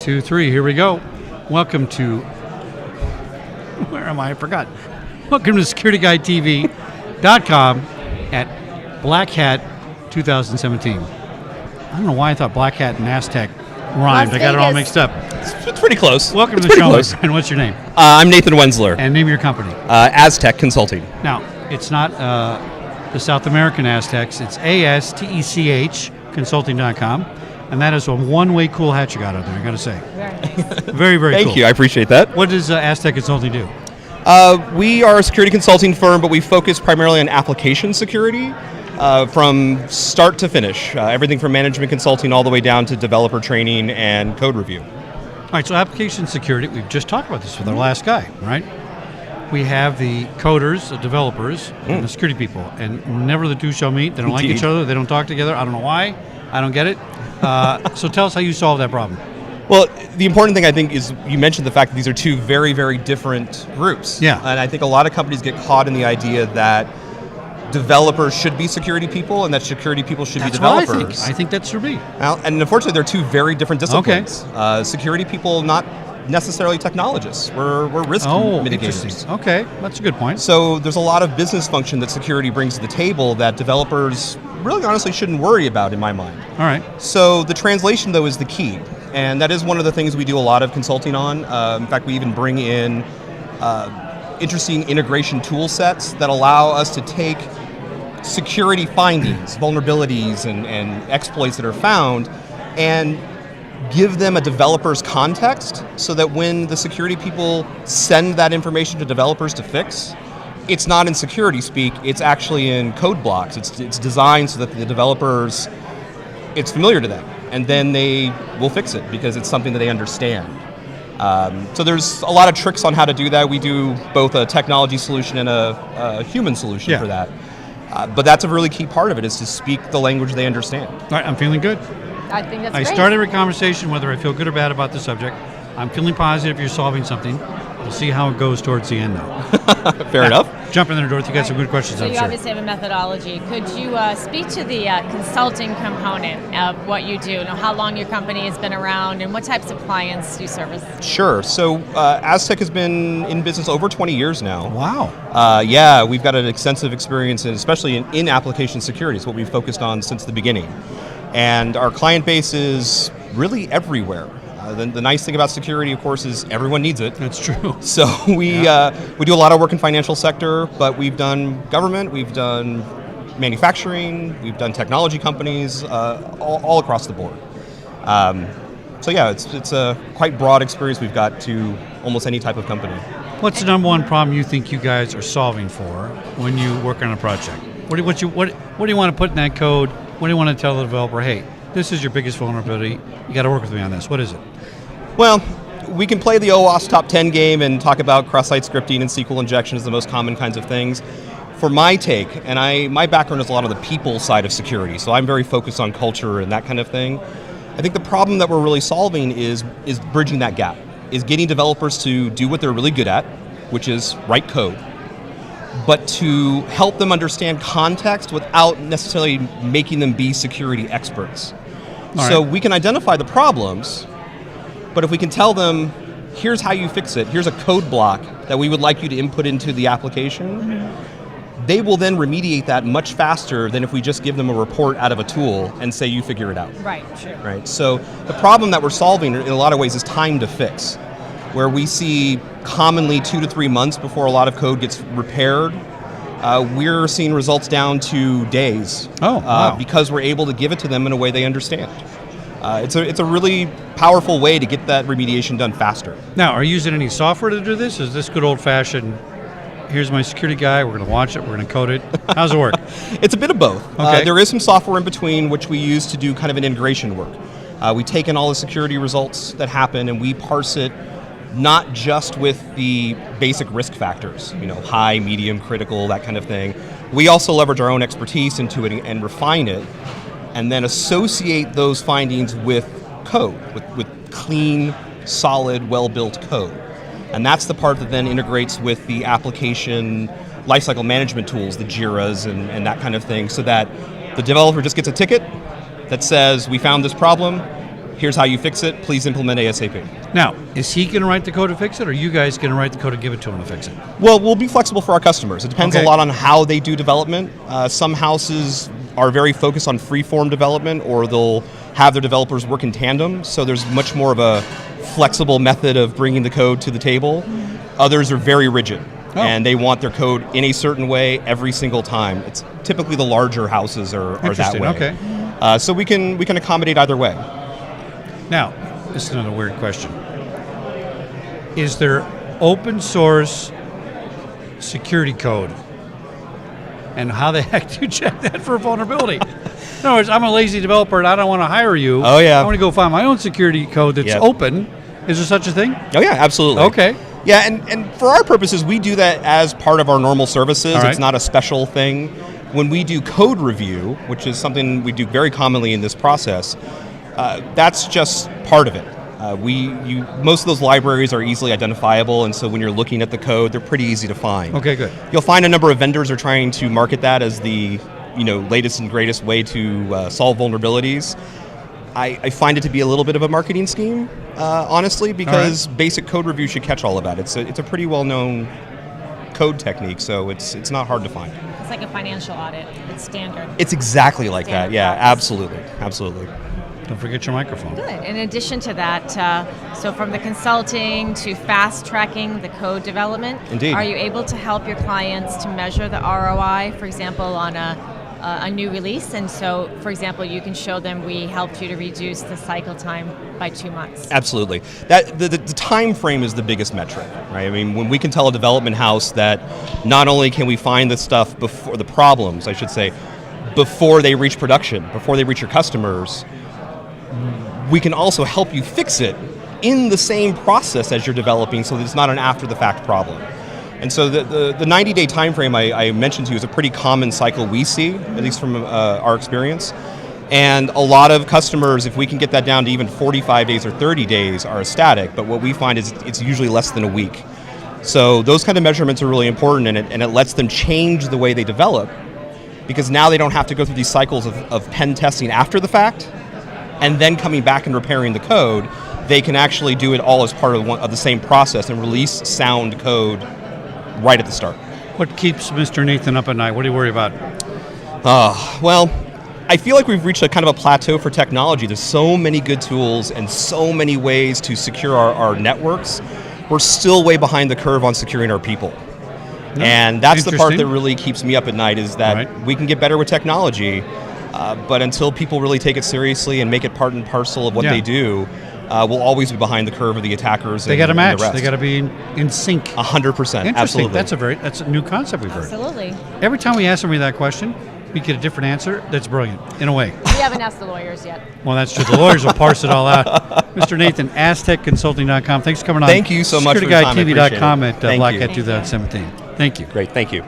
2, 3, here we go. Welcome to, where am I? I forgot. Welcome to SecurityGuideTV.com at Black Hat 2017. I don't know why I thought Black Hat and Aztec rhymed. I got it all mixed up. It's pretty close. Welcome to the show, my friend. What's your name? I'm Nathan Wenzler. And name of your company? Aztec Consulting. Now, it's not the South American Aztecs. It's ASTECH Consulting.com. And that is a one-way cool hat you got out there, I got to say. Very nice. Very, very cool. Thank you. I appreciate that. What does Aztec Consulting do? We are a security consulting firm, but we focus primarily on application security from start to finish. Everything from management consulting all the way down to developer training and code review. All right, so application security, we've just talked about this with our last guy, right? We have the coders, the developers, and the security people, and never the two shall meet. They don't like each other. They don't talk together. I don't know why. I don't get it. So tell us how you solve that problem. Well, the important thing I think is you mentioned the fact that these are two very, very different groups. Yeah. And I think a lot of companies get caught in the idea that developers should be security people and that security people should be developers. What I think. I think that should be. Well, and unfortunately, they're two very different disciplines. Okay. Security people, not necessarily technologists. We're risk mitigators. Okay, that's a good point. So there's a lot of business function that security brings to the table that developers really honestly shouldn't worry about in my mind. All right. So the translation, though, is the key. And that is one of the things we do a lot of consulting on. In fact, we even bring in interesting integration tool sets that allow us to take security findings, vulnerabilities, and exploits that are found and give them a developer's context so that when the security people send that information to developers to fix, it's not in security speak, it's actually in code blocks. It's designed so that the developers, it's familiar to them, and then they will fix it because it's something that they understand. So there's a lot of tricks on how to do that. We do both a technology solution and a human solution for that. But that's a really key part of it, is to speak the language they understand. All right, I'm feeling good. I think that's great. I start every conversation, whether I feel good or bad about the subject. I'm feeling positive you're solving something. We'll see how it goes towards the end, though. Fair enough. Jump in there, Dorothy. You got some good questions, So I'm you sure. obviously have a methodology. Could you speak to the consulting component of what you do? How long your company has been around and what types of clients you service? Sure. So Aztec has been in business over 20 years now. Wow. Yeah, we've got an extensive experience, especially in application security. It's what we've focused on since the beginning. And our client base is really everywhere. The nice thing about security, of course, is everyone needs it. That's true. So we do a lot of work in financial sector, but we've done government, we've done manufacturing, we've done technology companies, all across the board. So yeah, it's a quite broad experience we've got to almost any type of company. What's the number one problem you think you guys are solving for when you work on a project? What do you want to put in that code? What do you want to tell the developer? Hey, this is your biggest vulnerability. You got to work with me on this. What is it? Well, we can play the OWASP top 10 game and talk about cross-site scripting and SQL injection as the most common kinds of things. For my take, and my background is a lot of the people side of security, so I'm very focused on culture and that kind of thing. I think the problem that we're really solving is bridging that gap, is getting developers to do what they're really good at, which is write code, but to help them understand context without necessarily making them be security experts. So we can identify the problems, but if we can tell them, here's how you fix it, here's a code block that we would like you to input into the application, they will then remediate that much faster than if we just give them a report out of a tool and say, you figure it out. Right, sure. Right. So the problem that we're solving in a lot of ways is time to fix, where we see commonly 2 to 3 months before a lot of code gets repaired. We're seeing results down to days. Wow. Because we're able to give it to them in a way they understand. It's a really powerful way to get that remediation done faster. Now, are you using any software to do this? Is this good old-fashioned, here's my security guy, we're going to watch it, we're going to code it? How's it work? It's a bit of both. Okay. There is some software in between which we use to do kind of an integration work. We take in all the security results that happen and we parse it not just with the basic risk factors, high, medium, critical, that kind of thing. We also leverage our own expertise into it and refine it, and then associate those findings with code, with clean, solid, well-built code. And that's the part that then integrates with the application lifecycle management tools, the JIRAs and that kind of thing, so that the developer just gets a ticket that says, we found this problem, Here's how you fix it. Please implement ASAP. Now, is he going to write the code to fix it, or are you guys going to write the code and give it to him to fix it? Well, we'll be flexible for our customers. It depends Okay. a lot on how they do development. Some houses are very focused on free-form development, or they'll have their developers work in tandem, so there's much more of a flexible method of bringing the code to the table. Others are very rigid, and they want their code in a certain way every single time. It's typically the larger houses are that Interesting, way. okay. So we can accommodate either way. Now, this is another weird question. Is there open source security code? And how the heck do you check that for a vulnerability? In other words, I'm a lazy developer and I don't want to hire you. Oh, yeah. I want to go find my own security code that's Yep. open. Is there such a thing? Oh yeah, absolutely. Okay. Yeah, and for our purposes, we do that as part of our normal services. All right. It's not a special thing. When we do code review, which is something we do very commonly in this process, that's just part of it. Most of those libraries are easily identifiable, and so when you're looking at the code, they're pretty easy to find. Okay, good. You'll find a number of vendors are trying to market that as the latest and greatest way to solve vulnerabilities. I find it to be a little bit of a marketing scheme, honestly, because basic code review should catch all of that. It's a pretty well-known code technique, so it's not hard to find. It's like a financial audit. It's standard. It's exactly like that. Standard Yeah, practice. absolutely. Don't forget your microphone. Good. In addition to that, so from the consulting to fast tracking the code development, Indeed. are you able to help your clients to measure the ROI, for example, on a new release? And so, for example, you can show them we helped you to reduce the cycle time by 2 months. Absolutely. That the time frame is the biggest metric, right? I mean, when we can tell a development house that not only can we find the stuff before the problems, I should say, before they reach production, before they reach your customers, we can also help you fix it in the same process as you're developing, so that it's not an after-the-fact problem. And so the 90-day time frame I mentioned to you is a pretty common cycle we see, at least from our experience. And a lot of customers, if we can get that down to even 45 days or 30 days, are ecstatic. But what we find is it's usually less than a week. So those kind of measurements are really important, and it lets them change the way they develop, because now they don't have to go through these cycles of pen testing after the fact, and then coming back and repairing the code. They can actually do it all as part of the same process and release sound code right at the start. What keeps Mr. Nathan up at night? What do you worry about? Well, I feel like we've reached a kind of a plateau for technology. There's so many good tools and so many ways to secure our networks. We're still way behind the curve on securing our people. And that's the part that really keeps me up at night, is that we can get better with technology, but until people really take it seriously and make it part and parcel of what they do, we'll always be behind the curve of the attackers. They got to match. The rest. They got to be in sync. 100%. Interesting. Absolutely. That's a new concept we've heard. Absolutely. Every time we ask somebody that question, we get a different answer. That's brilliant, in a way. We haven't asked the lawyers yet. Well, that's true. The lawyers will parse it all out. Mr. Nathan, AztecConsulting.com. Thanks for coming on. Thank you so much for your time. I appreciate it. SecurityGuideTV.com at Thank Black you. Hat 2017. Thank you. Great. Thank you.